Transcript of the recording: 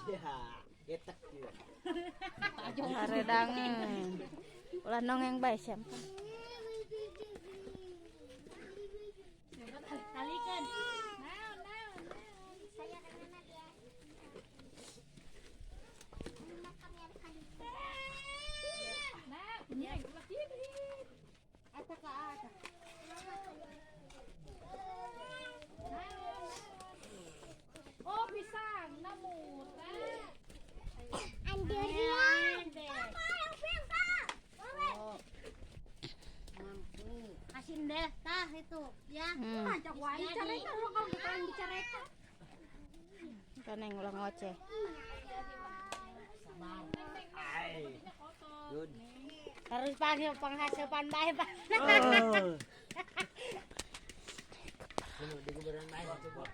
Iya, etak ya. Haredang ulah nongeng bae siapa. Talikan. Saya kena dia. Makan yang kali. Nah, punya lagi. Ata ka ata. Oh, pisang, namut. Andirian. Mama yang pisang. Asin deh, tah itu, ya. Ajak wae careka lo kalau bukan bicareka. Kaneng ulah ngoceh. Ai. Good. Harus pakai penghasilan baik, Pak. Oh. Di kuburan lain coba.